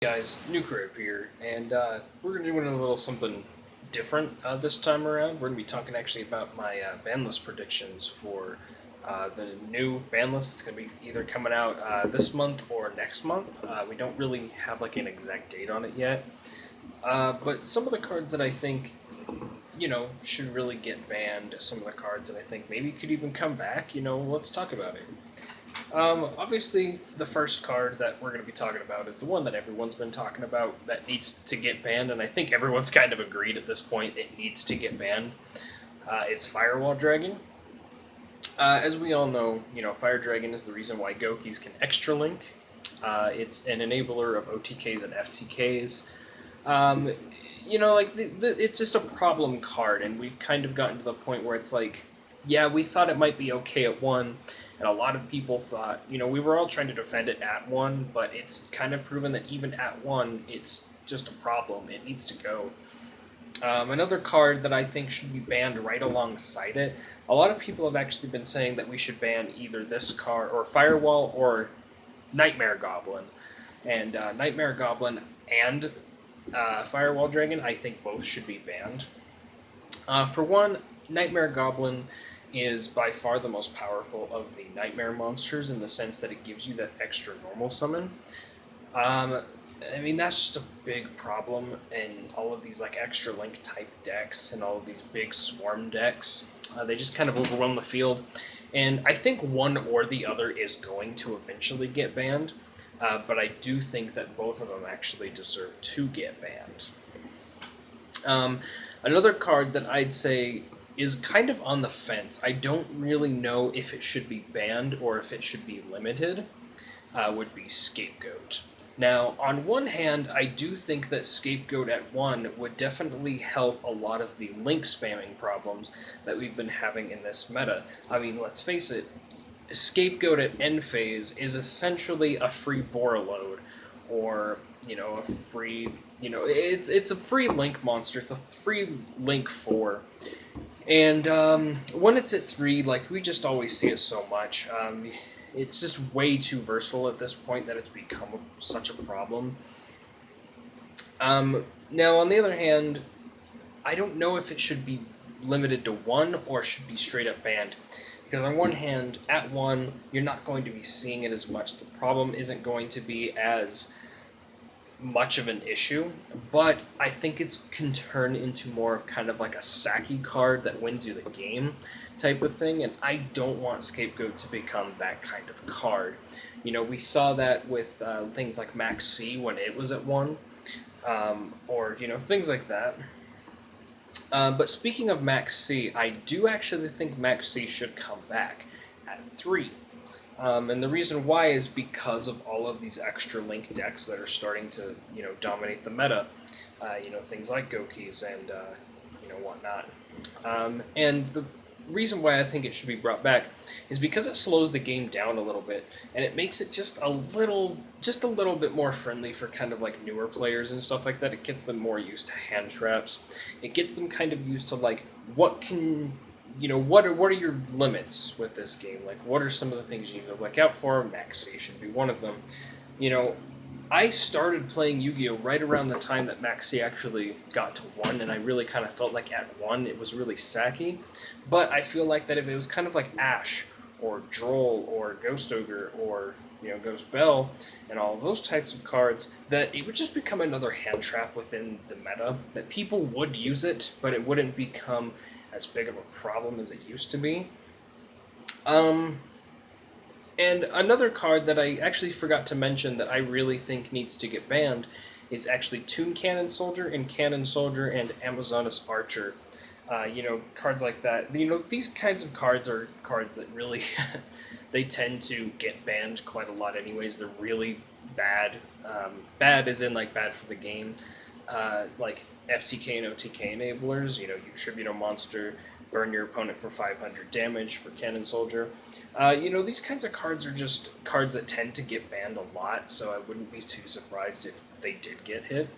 Guys, new creative here, and we're doing a little something different this time around. We're going to be talking actually about my Banlist predictions for the new Banlist. It's going to be either coming out this month or next month. We don't really have like an exact date on it yet, but some of the cards that I think should really get banned. Some of the cards that I think maybe could even come back. Let's talk about it. Obviously, the first card that we're going to be talking about is the one that everyone's been talking about that needs to get banned, and I think everyone's kind of agreed at this point it needs to get banned, is Firewall Dragon. As we all know, Fire Dragon is the reason why Gokis can extra link. It's an enabler of OTKs and FTKs. It's just a problem card, and we've kind of gotten to the point where it's like, yeah, we thought it might be okay at 1, and a lot of people thought, we were all trying to defend it at 1, but it's kind of proven that even at 1, it's just a problem. It needs to go. Another card that I think should be banned right alongside it, a lot of people have actually been saying that we should ban either this card, or Firewall, or Nightmare Goblin. And Nightmare Goblin and Firewall Dragon, I think both should be banned. For one, Nightmare Goblin is by far the most powerful of the Nightmare monsters in the sense that it gives you that extra normal summon. That's just a big problem in all of these like extra link type decks and all of these big swarm decks. They just kind of overwhelm the field, and I think one or the other is going to eventually get banned. But I do think that both of them actually deserve to get banned. Another card that I'd say is kind of on the fence, I don't really know if it should be banned or if it should be limited, would be Scapegoat. Now, on one hand, I do think that Scapegoat at 1 would definitely help a lot of the link spamming problems that we've been having in this meta. I mean, let's face it, Scapegoat at end phase is essentially a free Borreload, or a free, it's a free link monster. It's a free link 4, and when it's at 3, like we just always see it so much. It's just way too versatile at this point that it's become such a problem. Now, on the other hand, I don't know if it should be limited to 1 or should be straight up banned. Because on one hand, at 1, you're not going to be seeing it as much. The problem isn't going to be as much of an issue, but I think it can turn into more of kind of like a sacky card that wins you the game type of thing, and I don't want Scapegoat to become that kind of card. We saw that with things like Maxy when it was at 1, or things like that. But speaking of Maxie, I do actually think Maxie should come back at 3. And the reason why is because of all of these extra link decks that are starting to, dominate the meta. Things like Gokis and, whatnot. And the reason why I think it should be brought back is because it slows the game down a little bit, and it makes it just a little bit more friendly for kind of like newer players and stuff like that. It gets them more used to hand traps. It gets them kind of used to like what are your limits with this game? Like, what are some of the things you need to look out for? Maxie should be one of them. I started playing Yu-Gi-Oh! Right around the time that Maxie actually got to 1, and I really kind of felt like at 1 it was really sacky. But I feel like that if it was kind of like Ash, or Droll, or Ghost Ogre, or Ghost Bell, and all those types of cards, that it would just become another hand trap within the meta, that people would use it, but it wouldn't become as big of a problem as it used to be. And another card that I actually forgot to mention that I really think needs to get banned is actually Toon Cannon Soldier and Cannon Soldier and Amazonas Archer. Cards like that. These kinds of cards are cards that really, they tend to get banned quite a lot anyways. They're really bad. Bad as in like bad for the game. Like FTK and OTK enablers, you tribute a monster, burn your opponent for 500 damage for Cannon Soldier. These kinds of cards are just cards that tend to get banned a lot, so I wouldn't be too surprised if they did get hit.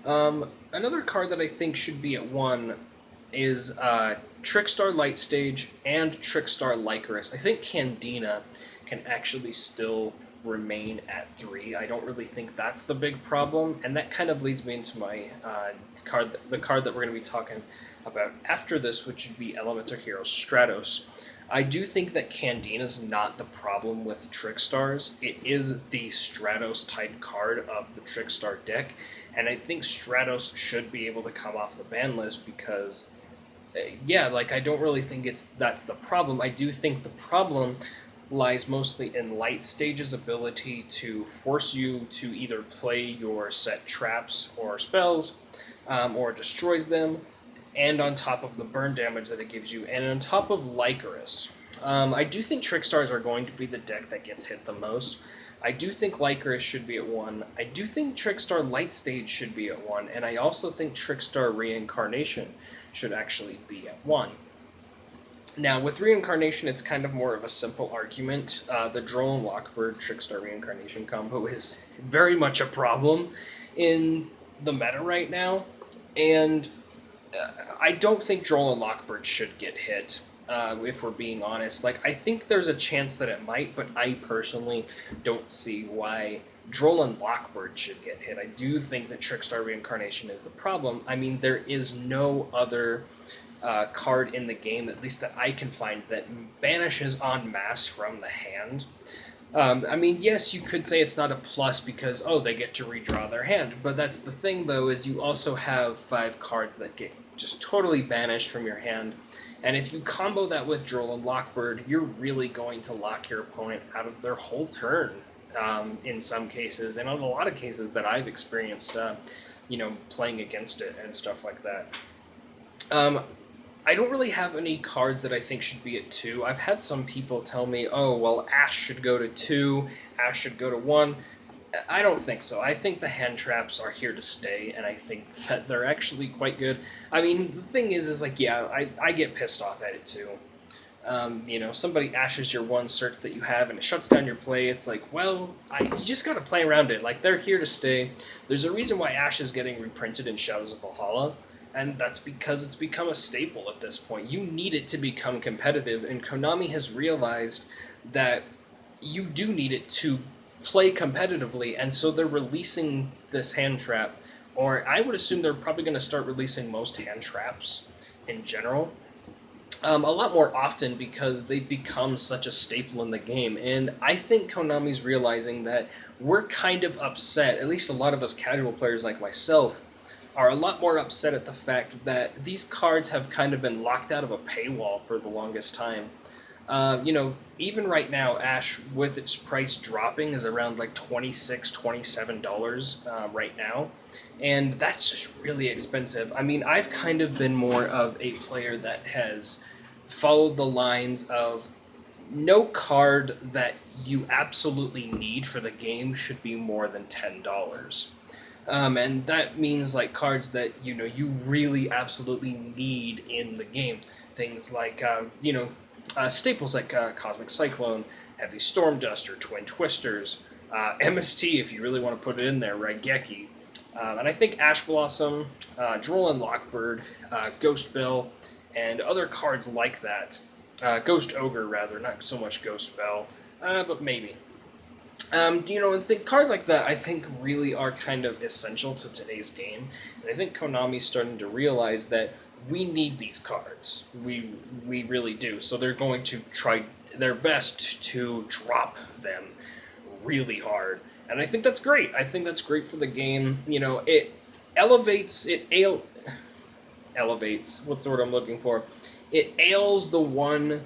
Another card that I think should be at 1 is Trickstar Light Stage and Trickstar Lycoris. I think Candina can actually still remain at 3. I don't really think that's the big problem, and that kind of leads me into my the card that we're going to be talking about after this, which would be Elemental Hero Stratos. I do think that Candine is not the problem with Trickstars. It is the Stratos type card of the Trickstar deck, and I think Stratos should be able to come off the ban list because, yeah, like I don't really think that's the problem. I do think the problem lies mostly in Light Stage's ability to force you to either play your set traps or spells, or destroys them, and on top of the burn damage that it gives you, and on top of Lycoris. I do think Trickstars are going to be the deck that gets hit the most. I do think Lycoris should be at 1. I do think Trickstar Light Stage should be at 1, and I also think Trickstar Reincarnation should actually be at 1. Now, with Reincarnation, it's kind of more of a simple argument. The Droll and Lockbird Trickstar Reincarnation combo is very much a problem in the meta right now, and I don't think Droll and Lockbird should get hit, if we're being honest. Like, I think there's a chance that it might, but I personally don't see why Droll and Lockbird should get hit. I do think that Trickstar Reincarnation is the problem. I mean, there is no other card in the game, at least that I can find, that banishes en masse from the hand. I mean, yes, you could say it's not a plus because, oh, they get to redraw their hand, but that's the thing, though, is you also have 5 cards that get just totally banished from your hand, and if you combo that with Droll and Lockbird, you're really going to lock your opponent out of their whole turn, in some cases, and in a lot of cases that I've experienced, playing against it and stuff like that. I don't really have any cards that I think should be at 2. I've had some people tell me, oh, well, Ash should go to 2, Ash should go to 1. I don't think so. I think the hand traps are here to stay, and I think that they're actually quite good. I mean, the thing is like, yeah, I get pissed off at it too. Somebody ashes your one cert that you have, and it shuts down your play. It's like, well, you just gotta play around it. Like, they're here to stay. There's a reason why Ash is getting reprinted in Shadows of Valhalla, and that's because it's become a staple at this point. You need it to become competitive, and Konami has realized that you do need it to play competitively, and so they're releasing this hand trap, or I would assume they're probably going to start releasing most hand traps in general, a lot more often because they've become such a staple in the game, and I think Konami's realizing that we're kind of upset, at least a lot of us casual players like myself, are a lot more upset at the fact that these cards have kind of been locked out of a paywall for the longest time. Even right now, Ash, with its price dropping, is around like $26, $27 right now, and that's just really expensive. I mean, I've kind of been more of a player that has followed the lines of no card that you absolutely need for the game should be more than $10. And that means like cards that, you really absolutely need in the game. Things like, staples like Cosmic Cyclone, Heavy Storm Duster, Twin Twisters, MST if you really want to put it in there, Raigeki. And I think Ash Blossom, Droll and Lockbird, Ghost Bell, and other cards like that. Ghost Ogre, rather, not so much Ghost Bell, but maybe. And cards like that I think really are kind of essential to today's game, and I think Konami's starting to realize that we need these cards. We really do. So they're going to try their best to drop them really hard, and I think that's great. I think that's great for the game. It elevates. What's the word I'm looking for? It ails the one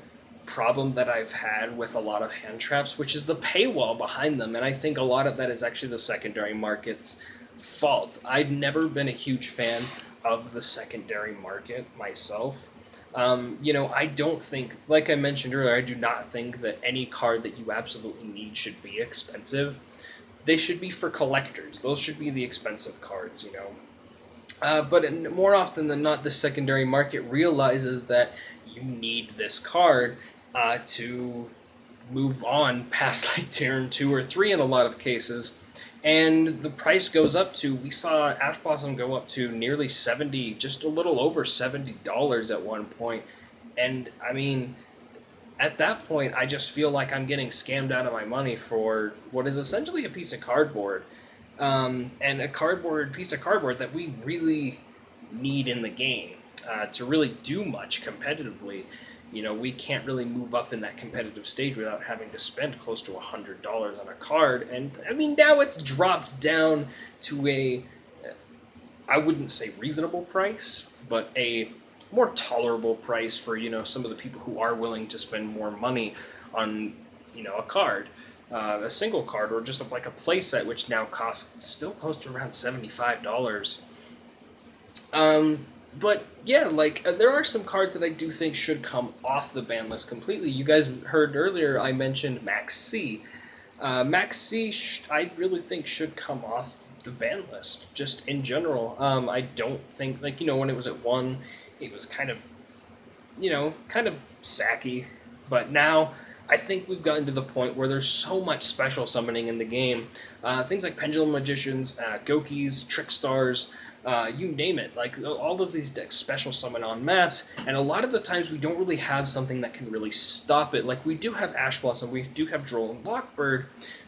problem that I've had with a lot of hand traps, which is the paywall behind them, and I think a lot of that is actually the secondary market's fault. I've never been a huge fan of the secondary market myself. I don't think, like I mentioned earlier, I do not think that any card that you absolutely need should be expensive. They should be for collectors. Those should be the expensive cards, But more often than not, the secondary market realizes that you need this card to move on past like turn 2 or 3 in a lot of cases, and the price goes up to, we saw Ash Blossom go up to nearly 70, just a little over $70 at one point, and I mean, at that point, I just feel like I'm getting scammed out of my money for what is essentially a piece of cardboard, and a cardboard piece of cardboard that we really need in the game to really do much competitively. You know, we can't really move up in that competitive stage without having to spend close to $100 on a card. And I mean, now it's dropped down to a, I wouldn't say reasonable price, but a more tolerable price for, you know, some of the people who are willing to spend more money on, you know, a card, a single card, or just like a playset, which now costs still close to around $75. But yeah, like there are some cards that I do think should come off the ban list completely. You guys heard earlier I mentioned Maxy. Maxy, I really think should come off the ban list, just in general. I don't think, like, you know, when it was at 1, it was kind of, you know, kind of sacky. But now I think we've gotten to the point where there's so much special summoning in the game. Things like Pendulum Magicians, Gokis, Trickstars, you name it. Like, all of these decks special summon en masse, and a lot of the times we don't really have something that can really stop it. Like, we do have Ash Blossom, we do have Droll and Lockbird,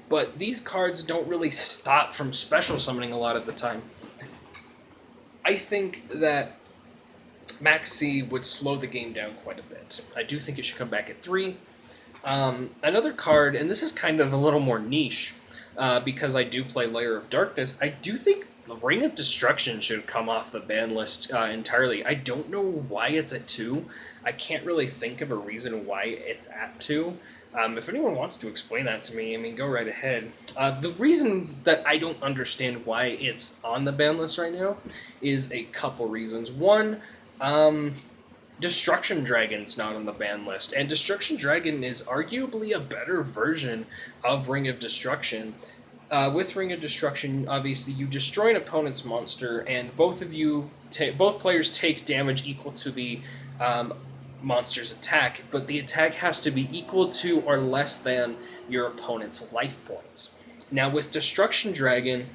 but these cards don't really stop from special summoning a lot of the time. I think that Maxie would slow the game down quite a bit. I do think it should come back at 3. Another card, and this is kind of a little more niche, because I do play Layer of Darkness, I do think the Ring of Destruction should come off the ban list entirely. I don't know why it's at 2. I can't really think of a reason why it's at 2. If anyone wants to explain that to me, I mean, go right ahead. The reason that I don't understand why it's on the ban list right now is a couple reasons. One, Destruction Dragon's not on the ban list, and Destruction Dragon is arguably a better version of Ring of Destruction. With Ring of Destruction, obviously, you destroy an opponent's monster, and both players take damage equal to the monster's attack, but the attack has to be equal to or less than your opponent's life points. Now, with Destruction Dragon,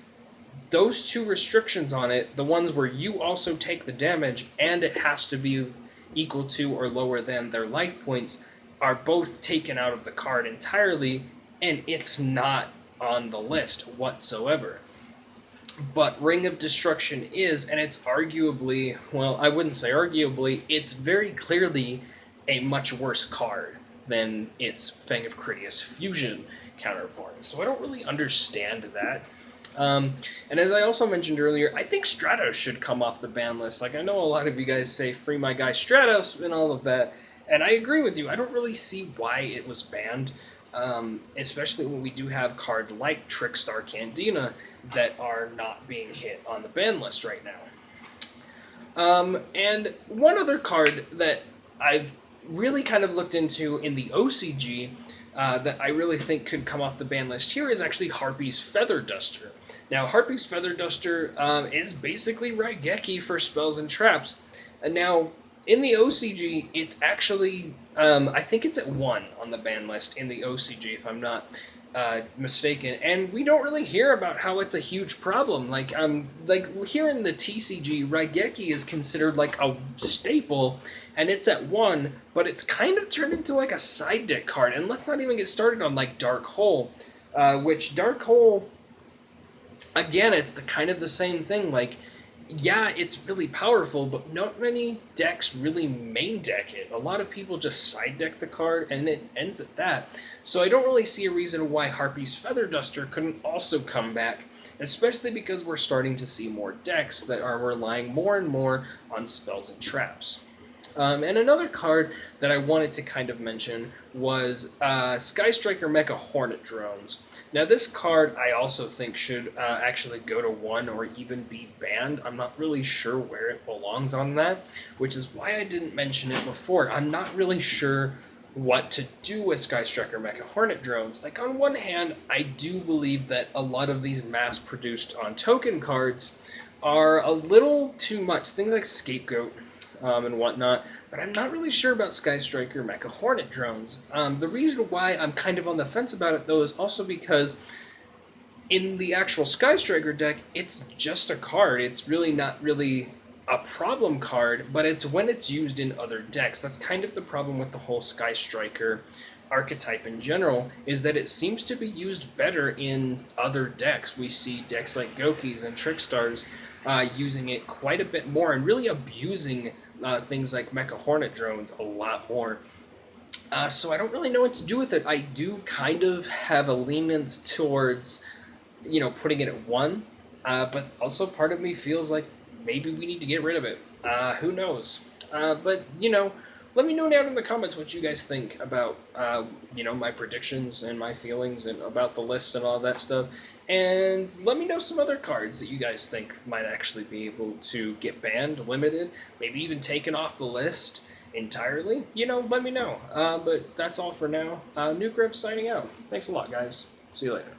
those two restrictions on it, the ones where you also take the damage and it has to be equal to or lower than their life points, are both taken out of the card entirely, and it's not on the list whatsoever. But Ring of Destruction is, and it's arguably, well, I wouldn't say arguably, it's very clearly a much worse card than its Fang of Critias Fusion counterpart. So I don't really understand that. And as I also mentioned earlier, I think Stratos should come off the ban list. Like, I know a lot of you guys say free my guy Stratos and all of that, and I agree with you. I don't really see why it was banned, especially when we do have cards like Trickstar Candina that are not being hit on the ban list right now. And one other card that I've really kind of looked into in the OCG that I really think could come off the ban list here is actually Harpies Feather Duster. Now, Harpies Feather Duster is basically Raigeki for spells and traps. And now, in the OCG, it's actually, I think it's at 1 on the ban list in the OCG, if I'm not mistaken. And we don't really hear about how it's a huge problem. Like here in the TCG, Raigeki is considered like a staple, and it's at 1, but it's kind of turned into like a side deck card. And let's not even get started on like Dark Hole, which Dark Hole, again, it's kind of the same thing. Like, yeah, it's really powerful, but not many decks really main deck it. A lot of people just side deck the card, and it ends at that. So I don't really see a reason why Harpies Feather Duster couldn't also come back, especially because we're starting to see more decks that are relying more and more on spells and traps. And another card that I wanted to kind of mention was Sky Striker Mecha Hornet Drones. Now, this card I also think should actually go to 1 or even be banned. I'm not really sure where it belongs on that, which is why I didn't mention it before. I'm not really sure what to do with Sky Striker Mecha Hornet Drones. Like, on one hand, I do believe that a lot of these mass-produced on token cards are a little too much. Things like Scapegoat and whatnot, but I'm not really sure about Sky Striker Mecha Hornet Drones. The reason why I'm kind of on the fence about it, though, is also because in the actual Sky Striker deck, it's just a card. It's really not really a problem card, but it's when it's used in other decks. That's kind of the problem with the whole Sky Striker archetype in general, is that it seems to be used better in other decks. We see decks like Gokis and Trickstars using it quite a bit more and really abusing things like Mecha Hornet drones a lot more. So I don't really know what to do with it. I do kind of have a leanance towards, putting it at 1, but also part of me feels like maybe we need to get rid of it. Who knows? But let me know down in the comments what you guys think about, my predictions and my feelings and about the list and all that stuff. And let me know some other cards that you guys think might actually be able to get banned, limited, maybe even taken off the list entirely. Let me know. But that's all for now. Nuke Rip signing out. Thanks a lot, guys. See you later.